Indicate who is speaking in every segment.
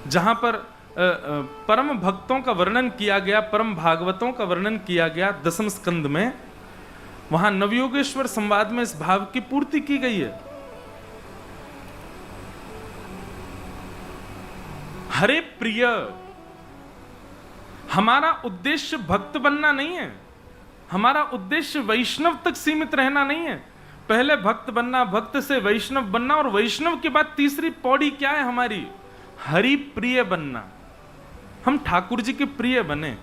Speaker 1: जहां पर परम भक्तों का वर्णन किया गया, परम भागवतों का वर्णन किया गया दसम स्कंद में, वहां नवयोगेश्वर संवाद में इस भाव की पूर्ति की गई है। हरे प्रिय, हमारा उद्देश्य भक्त बनना नहीं है, हमारा उद्देश्य वैष्णव तक सीमित रहना नहीं है। पहले भक्त बनना, भक्त से वैष्णव बनना, और वैष्णव के बाद तीसरी पौड़ी क्या है हमारी? हरि प्रिय बनना। हम ठाकुर जी के प्रिय बने।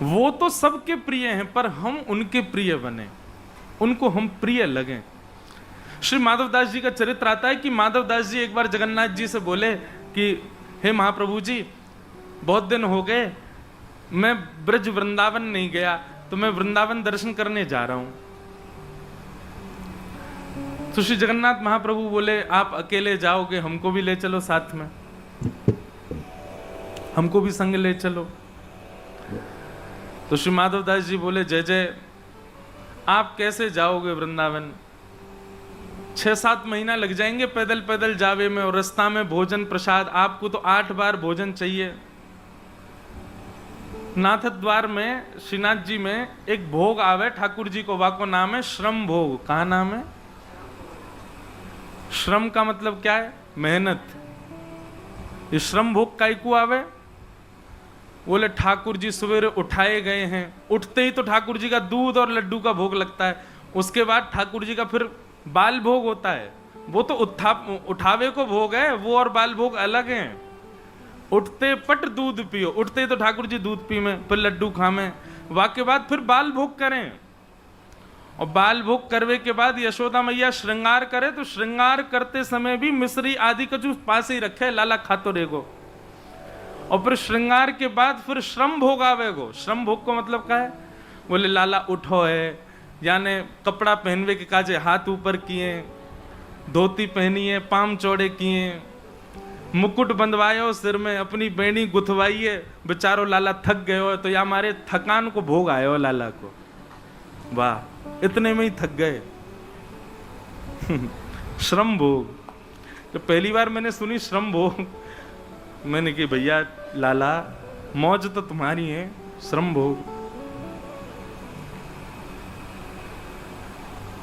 Speaker 1: वो तो सबके प्रिय हैं, पर हम उनके प्रिय बने, उनको हम प्रिय लगें। श्री माधवदास जी का चरित्र आता है कि माधवदास जी एक बार जगन्नाथ जी से बोले कि हे महाप्रभु जी, बहुत दिन हो गए मैं ब्रज वृंदावन नहीं गया, तो मैं वृंदावन दर्शन करने जा रहा हूं। तो श्री जगन्नाथ महाप्रभु बोले आप अकेले जाओगे, हमको भी ले चलो साथ में, हमको भी संग ले चलो। तो श्री माधवदास जी बोले जय जय, आप कैसे जाओगे वृंदावन? 6-7 महीना लग जाएंगे पैदल पैदल जावे में, और रास्ता में भोजन प्रसाद, आपको तो 8 बार भोजन चाहिए। नाथ द्वार में श्रीनाथ जी में एक भोग आवे ठाकुर जी को, वाको नाम है श्रम भोग। कहा नाम है? श्रम का मतलब क्या है? मेहनत। ये श्रम भोग काय को आवे? बोले ठाकुर जी सवेरे उठाए गए हैं, उठते ही तो ठाकुर जी का दूध और लड्डू का भोग लगता है, उसके बाद ठाकुर जी का फिर बाल भोग होता है। वो तो उठावे को भोग है, वो और बाल भोग अलग हैं। उठते पट दूध पियो, उठते ही तो ठाकुर जी दूध पी में, फिर लड्डू खामे, वाके बाद फिर बाल भोग करें, और बाल भोग करवे के बाद यशोदा मैया श्रृंगार करे, तो श्रृंगार करते समय भी मिश्री आदि कछु पास ही रखे, लाला खातो रेगो। और फिर श्रृंगार के बाद फिर श्रम भोग आवेगो। श्रम भोग को मतलब क्या है? बोले लाला उठो है, यानी कपड़ा पहनवे के काजे हाथ ऊपर किए, धोती पहनी है, पाम चौड़े किए, मुकुट बंधवायो सिर में, अपनी बेणी गुथवाइए, बेचारो लाला थक गए हो, तो या हमारे थकान को भोग आयो लाला को। वाह, इतने में ही थक गए। श्रम भोग। तो पहली बार मैंने सुनी श्रम भोग, मैंने कही भैया लाला मौज तो तुम्हारी है, श्रम भोग।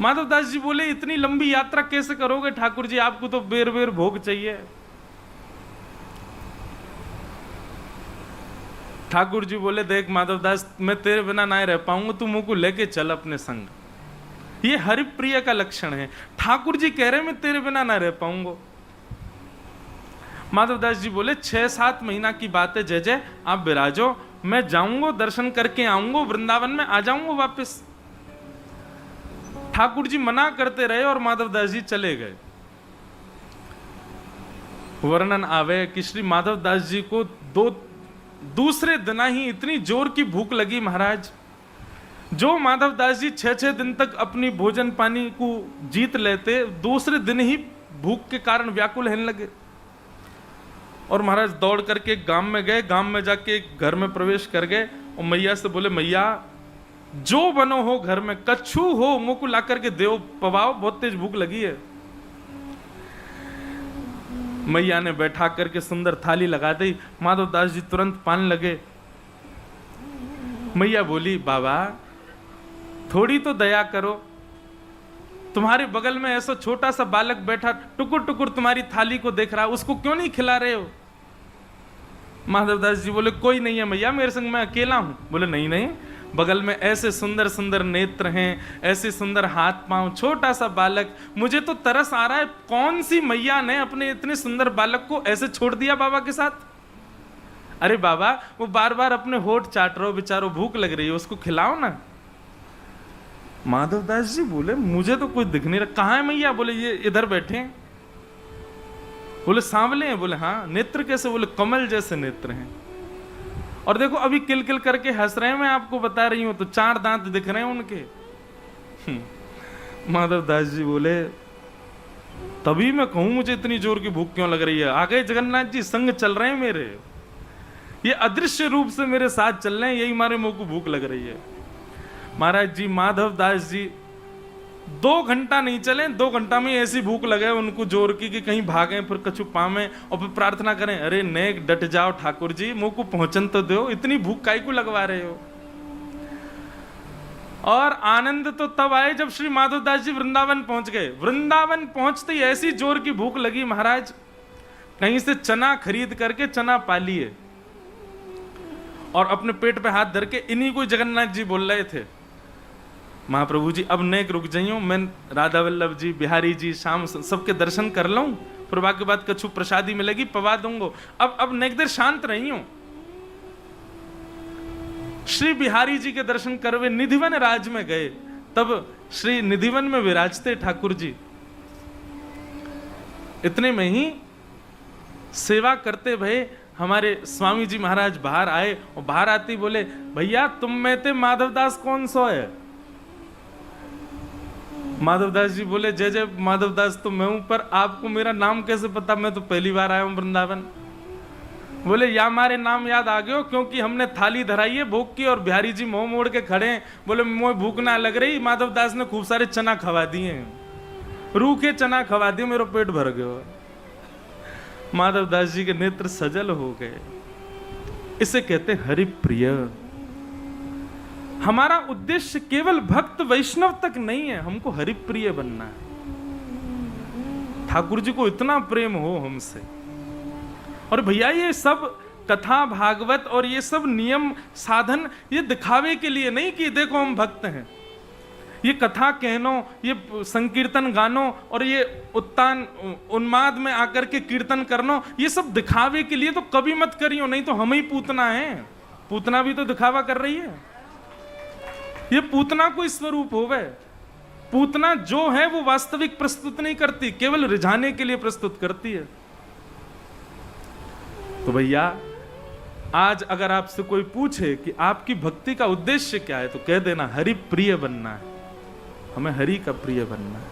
Speaker 1: माधवदास जी बोले इतनी लंबी यात्रा कैसे करोगे ठाकुर जी, आपको तो बेर बेर भोग चाहिए। ठाकुर जी बोले देख माधवदास, मैं तेरे बिना ना रह पाऊंगा, तू मुझको लेके चल अपने संग। ये हरिप्रिय का लक्षण है। ठाकुर जी कह रहे मैं तेरे बिना ना रह पाऊंगा। माधवदास जी बोले 6-7 महीना की बात है जय जय, आप विराजो, मैं जाऊंगा दर्शन करके आऊंगा, वृंदावन में आ जाऊंगा वापस। ठाकुर जी मना करते रहे और माधवदास जी चले गए। वर्णन आवे कि श्री माधवदास जी को दूसरे दिन ही इतनी जोर की भूख लगी महाराज, जो माधवदास जी 6-6 दिन तक अपनी भोजन पानी को जीत लेते, दूसरे दिन ही भूख के कारण व्याकुल रहने लगे। और महाराज दौड़ करके गांव में गए, गांव में जाके घर में प्रवेश कर गए और मैया से बोले मैया जो बनो हो घर में, कच्छू हो मुंह को ला करके देव पवाओ, बहुत तेज भूख लगी है। मैया ने बैठा करके सुंदर थाली लगा दी, माधवदास जी तुरंत पान लगे। मैया बोली बाबा थोड़ी तो दया करो, तुम्हारे बगल में ऐसा छोटा सा बालक बैठा टुकुर टुकुर तुम्हारी थाली को देख रहा, उसको क्यों नहीं खिला रहे हो? माधवदास जी बोले कोई नहीं है मैया मेरे संग, मैं अकेला हूं। बोले नहीं नहीं, बगल में ऐसे सुंदर सुंदर नेत्र हैं, ऐसे सुंदर हाथ पांव, छोटा सा बालक, मुझे तो तरस आ रहा है, कौन सी मैया ने अपने इतने सुंदर बालक को ऐसे छोड़ दिया बाबा के साथ? अरे बाबा वो बार बार अपने होठ चाट रहे हो, बेचारो भूख लग रही है, उसको खिलाओ ना। माधवदास जी बोले मुझे तो कोई दिख नहीं रहा, कहाँ है मैया? बोले ये इधर बैठे हैं। बोले सांवले हैं? बोले हाँ। नेत्र कैसे? बोले कमल जैसे नेत्र हैं। और देखो अभी किल किल करके हंस रहे हैं, मैं आपको बता रही हूं, तो 4 दांत दिख रहे हैं उनके। माधवदास जी बोले तभी मैं कहूं मुझे इतनी जोर की भूख क्यों लग रही है। आ गए जगन्नाथ जी, संग चल रहे हैं मेरे, ये अदृश्य रूप से मेरे साथ चल रहे हैं, यही हमारे मुंह को भूख लग रही है। महाराज जी माधवदास जी 2 घंटा नहीं चले, 2 घंटा में ऐसी भूख लगे उनको जोर की कि कहीं भागें, फिर कछु पावे और फिर प्रार्थना करें, अरे नेक डट जाओ ठाकुर जी, मुंह को पहुंचन तो दो, इतनी भूख काहे को लगवा रहे हो। और आनंद तो तब आए जब श्री माधवदास जी वृंदावन पहुंच गए। वृंदावन पहुंचते ही ऐसी जोर की भूख लगी महाराज, कहीं से चना खरीद करके चना पालिए और अपने पेट पे हाथ धर के, इन्हीं को जगन्नाथ जी बोल रहे थे, महाप्रभु जी अब नेक रुक जाइयो, मैं राधा वल्लभ जी, बिहारी जी, श्याम सबके दर्शन कर लूं, फिर बाकी बात कछु प्रसादी मिलेगी पवा दूंगो, अब नेक देर शांत रही हूं। श्री बिहारी जी के दर्शन करवे निधिवन राज में गए, तब श्री निधिवन में विराजते ठाकुर जी। इतने में ही सेवा करते भये हमारे स्वामी जी महाराज बाहर आए और बाहर आते ही बोले, भैया तुम में थे माधवदास कौन सो है। माधवदास जी बोले, जय जय माधवदास तो मैं हूं, पर आपको मेरा नाम कैसे पता, मैं तो पहली बार आया हूं वृंदावन। बोले, या हमारे नाम याद आ गयो क्योंकि हमने थाली धराई है भोग की और बिहारी जी मुंह मोड़ के खड़े हैं। बोले, मुझे भूख ना लग रही, माधवदास ने खूब सारे चना खवा दिए, रूखे चना खवा दिए, मेरा पेट भर गयो। माधवदास जी के नेत्र सजल हो गए। इसे कहते हरि प्रिय। हमारा उद्देश्य केवल भक्त वैष्णव तक नहीं है, हमको हरि प्रिय बनना है। ठाकुर जी को इतना प्रेम हो हमसे। और भैया ये सब कथा भागवत और ये सब नियम साधन ये दिखावे के लिए नहीं कि देखो हम भक्त हैं। ये कथा कहनो, ये संकीर्तन गानो और ये उत्तान उन्माद में आकर के कीर्तन करनो, ये सब दिखावे के लिए तो कभी मत करियो, नहीं तो हम ही पूतना है। पूतना भी तो दिखावा कर रही है। ये पूतना कोई स्वरूप होवे। पूतना जो है वो वास्तविक प्रस्तुत नहीं करती, केवल रिझाने के लिए प्रस्तुत करती है। तो भैया आज अगर आपसे कोई पूछे कि आपकी भक्ति का उद्देश्य क्या है, तो कह देना हरि प्रिय बनना है, हमें हरि का प्रिय बनना है।